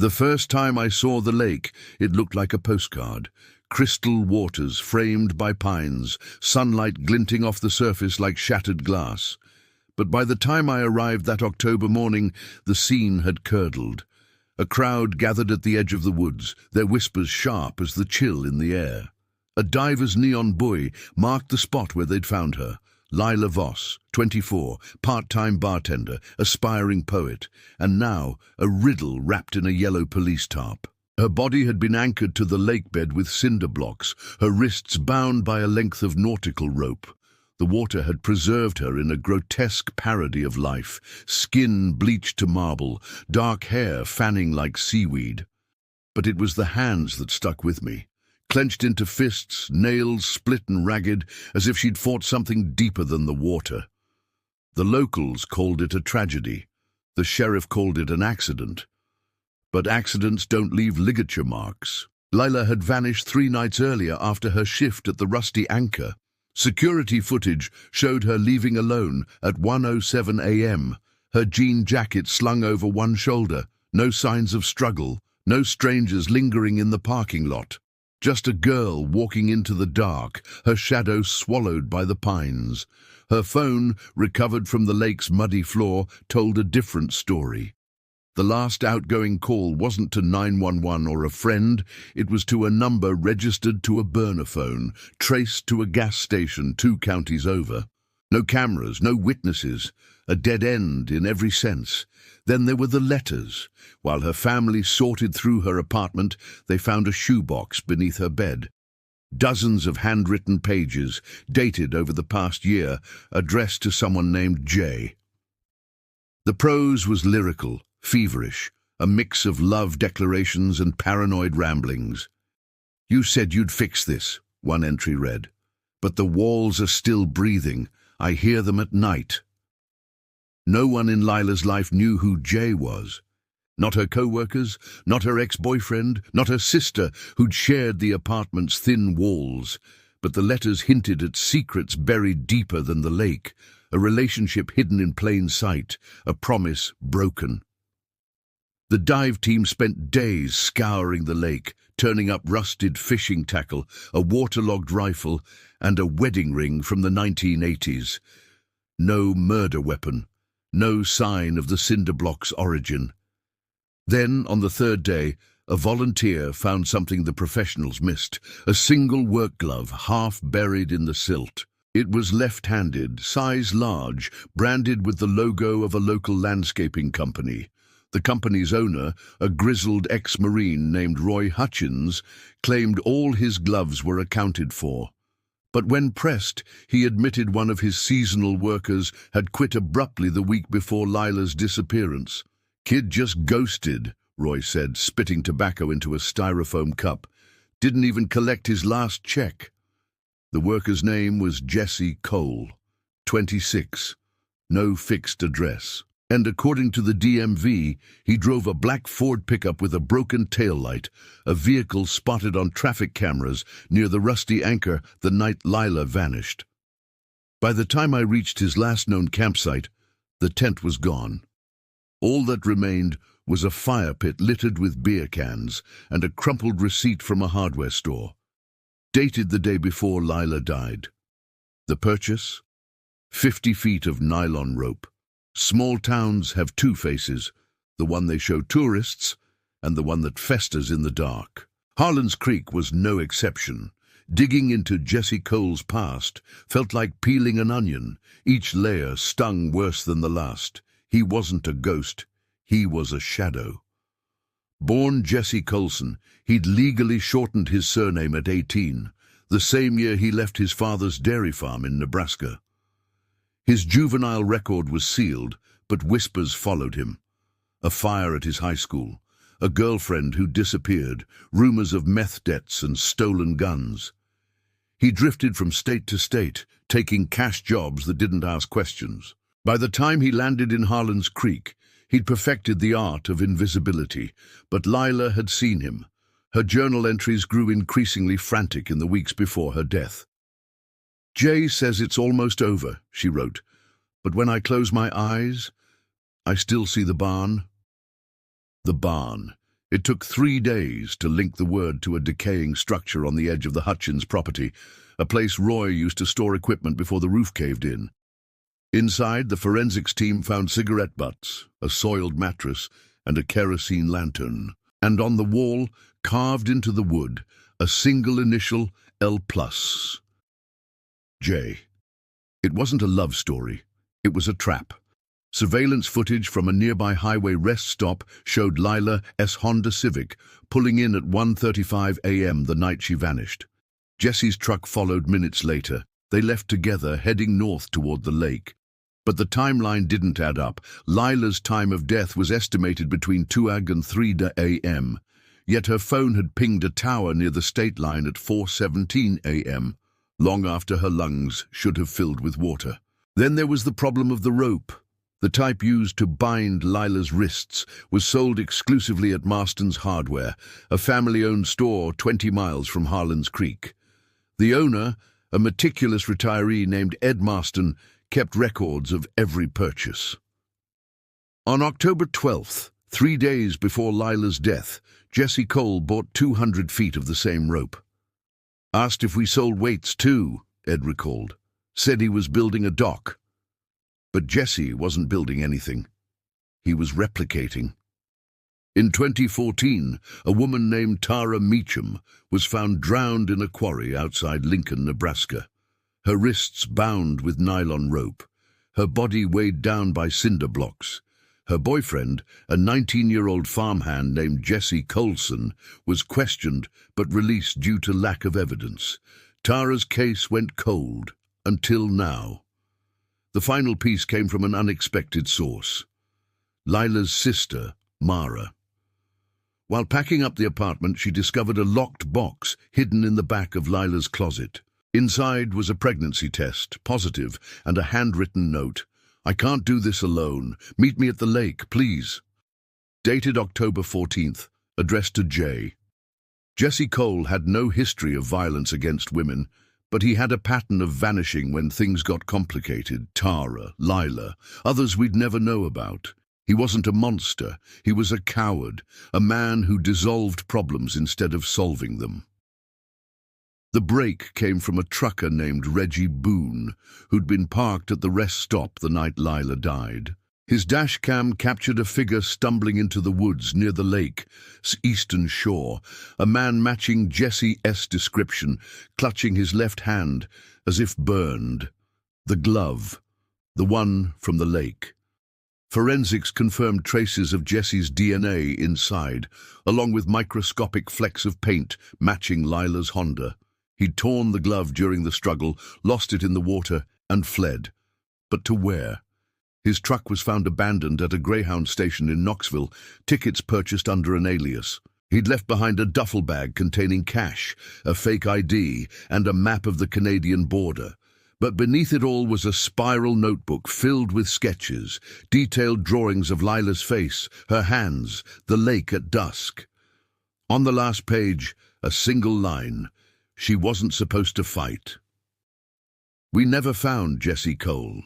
The first time I saw the lake, it looked like a postcard. Crystal waters framed by pines, sunlight glinting off the surface like shattered glass. But by the time I arrived that October morning, the scene had curdled. A crowd gathered at the edge of the woods, their whispers sharp as the chill in the air. A diver's neon buoy marked the spot where they'd found her. Lila Voss, 24, part-time bartender, aspiring poet, and now a riddle wrapped in a yellow police tarp. Her body had been anchored to the lakebed with cinder blocks, her wrists bound by a length of nautical rope. The water had preserved her in a grotesque parody of life, skin bleached to marble, dark hair fanning like seaweed. But it was the hands that stuck with me. Clenched into fists, nails split and ragged, as if she'd fought something deeper than the water. The locals called it a tragedy. The sheriff called it an accident. But accidents don't leave ligature marks. Lila had vanished 3 nights earlier after her shift at the Rusty Anchor. Security footage showed her leaving alone at 1:07 a.m., her jean jacket slung over one shoulder, no signs of struggle, no strangers lingering in the parking lot. Just a girl walking into the dark, her shadow swallowed by the pines. Her phone, recovered from the lake's muddy floor, told a different story. The last outgoing call wasn't to 911 or a friend, it was to a number registered to a burner phone, traced to a gas station 2 counties over. No cameras, no witnesses, a dead end in every sense. Then there were the letters. While her family sorted through her apartment, they found a shoebox beneath her bed. Dozens of handwritten pages, dated over the past year, addressed to someone named Jay. The prose was lyrical, feverish, a mix of love declarations and paranoid ramblings. "You said you'd fix this," one entry read. "But the walls are still breathing. I hear them at night." No one in Lila's life knew who Jay was. Not her co-workers, not her ex-boyfriend, not her sister who'd shared the apartment's thin walls. But the letters hinted at secrets buried deeper than the lake, a relationship hidden in plain sight, a promise broken. The dive team spent days scouring the lake, turning up rusted fishing tackle, a waterlogged rifle, and a wedding ring from the 1980s. No murder weapon, no sign of the cinder block's origin. Then, on the 3rd day, a volunteer found something the professionals missed, a single work glove half buried in the silt. It was left-handed, size large, branded with the logo of a local landscaping company. The company's owner, a grizzled ex-Marine named Roy Hutchins, claimed all his gloves were accounted for. But when pressed, he admitted one of his seasonal workers had quit abruptly the week before Lila's disappearance. "Kid just ghosted," Roy said, spitting tobacco into a styrofoam cup. "Didn't even collect his last check." The worker's name was Jesse Cole, 26, no fixed address. And according to the DMV, he drove a black Ford pickup with a broken taillight, a vehicle spotted on traffic cameras near the Rusty Anchor the night Lila vanished. By the time I reached his last known campsite, the tent was gone. All that remained was a fire pit littered with beer cans and a crumpled receipt from a hardware store, dated the day before Lila died. The purchase? 50 feet of nylon rope. Small towns have 2 faces, the one they show tourists and the one that festers in the dark. Harlan's Creek was no exception. Digging into Jesse Cole's past felt like peeling an onion. Each layer stung worse than the last. He wasn't a ghost, he was a shadow. Born Jesse Colson, he'd legally shortened his surname at 18, the same year he left his father's dairy farm in Nebraska. His juvenile record was sealed, but whispers followed him. A fire at his high school, a girlfriend who disappeared, rumors of meth debts and stolen guns. He drifted from state to state, taking cash jobs that didn't ask questions. By the time he landed in Harlan's Creek, he'd perfected the art of invisibility, but Lila had seen him. Her journal entries grew increasingly frantic in the weeks before her death. "Jay says it's almost over," she wrote, "but when I close my eyes, I still see the barn." The barn, It took 3 days to link the word to a decaying structure on the edge of the Hutchins property, a place Roy used to store equipment before the roof caved in. Inside, the forensics team found cigarette butts, a soiled mattress, and a kerosene lantern. And on the wall, carved into the wood, a single initial L+. J. It wasn't a love story. It was a trap. Surveillance footage from a nearby highway rest stop showed Lila's Honda Civic pulling in at 1:35 a.m. the night she vanished. Jesse's truck followed minutes later. They left together, heading north toward the lake. But the timeline didn't add up. Lila's time of death was estimated between 2 and 3 a.m. Yet her phone had pinged a tower near the state line at 4:17 a.m., long after her lungs should have filled with water. Then there was the problem of the rope. The type used to bind Lila's wrists was sold exclusively at Marston's Hardware, a family-owned store 20 miles from Harlan's Creek. The owner, a meticulous retiree named Ed Marston, kept records of every purchase. On October 12th, 3 days before Lila's death, Jesse Cole bought 200 feet of the same rope. Asked if we sold weights too, Ed recalled. Said he was building a dock. But Jesse wasn't building anything. He was replicating. In 2014, a woman named Tara Meacham was found drowned in a quarry outside Lincoln, Nebraska. Her wrists bound with nylon rope, her body weighed down by cinder blocks. Her boyfriend, a 19-year-old farmhand named Jesse Colson, was questioned but released due to lack of evidence. Tara's case went cold, until now. The final piece came from an unexpected source. Lila's sister, Mara. While packing up the apartment, she discovered a locked box hidden in the back of Lila's closet. Inside was a pregnancy test, positive, and a handwritten note. "I can't do this alone. Meet me at the lake, please." Dated October 14th, addressed to J. Jesse Cole had no history of violence against women, but he had a pattern of vanishing when things got complicated. Tara, Lila, others we'd never know about. He wasn't a monster. He was a coward, a man who dissolved problems instead of solving them. The break came from a trucker named Reggie Boone, who'd been parked at the rest stop the night Lila died. His dash cam captured a figure stumbling into the woods near the lake's eastern shore, a man matching Jesse's description, clutching his left hand as if burned. The glove, the one from the lake. Forensics confirmed traces of Jesse's DNA inside, along with microscopic flecks of paint matching Lila's Honda. He'd torn the glove during the struggle, lost it in the water, and fled. But to where? His truck was found abandoned at a Greyhound station in Knoxville, tickets purchased under an alias. He'd left behind a duffel bag containing cash, a fake ID, and a map of the Canadian border. But beneath it all was a spiral notebook filled with sketches, detailed drawings of Lila's face, her hands, the lake at dusk. On the last page, a single line: "She wasn't supposed to fight." We never found Jesse Cole.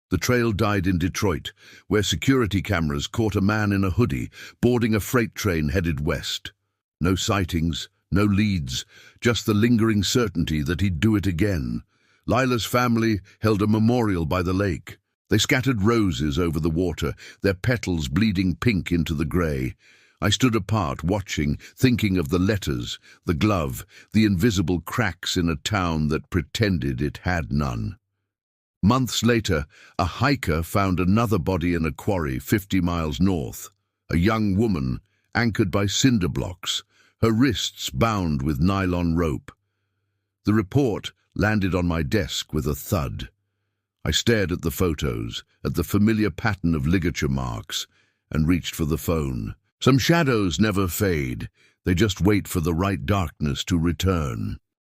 The trail died in Detroit, where security cameras caught a man in a hoodie boarding a freight train headed west. No sightings, no leads, just the lingering certainty that he'd do it again. Lila's family held a memorial by the lake. They scattered roses over the water, their petals bleeding pink into the grey. I stood apart, watching, thinking of the letters, the glove, the invisible cracks in a town that pretended it had none. Months later, a hiker found another body in a quarry 50 miles north. A young woman, anchored by cinder blocks, her wrists bound with nylon rope. The report landed on my desk with a thud. I stared at the photos, at the familiar pattern of ligature marks, and reached for the phone. Some shadows never fade. They just wait for the right darkness to return.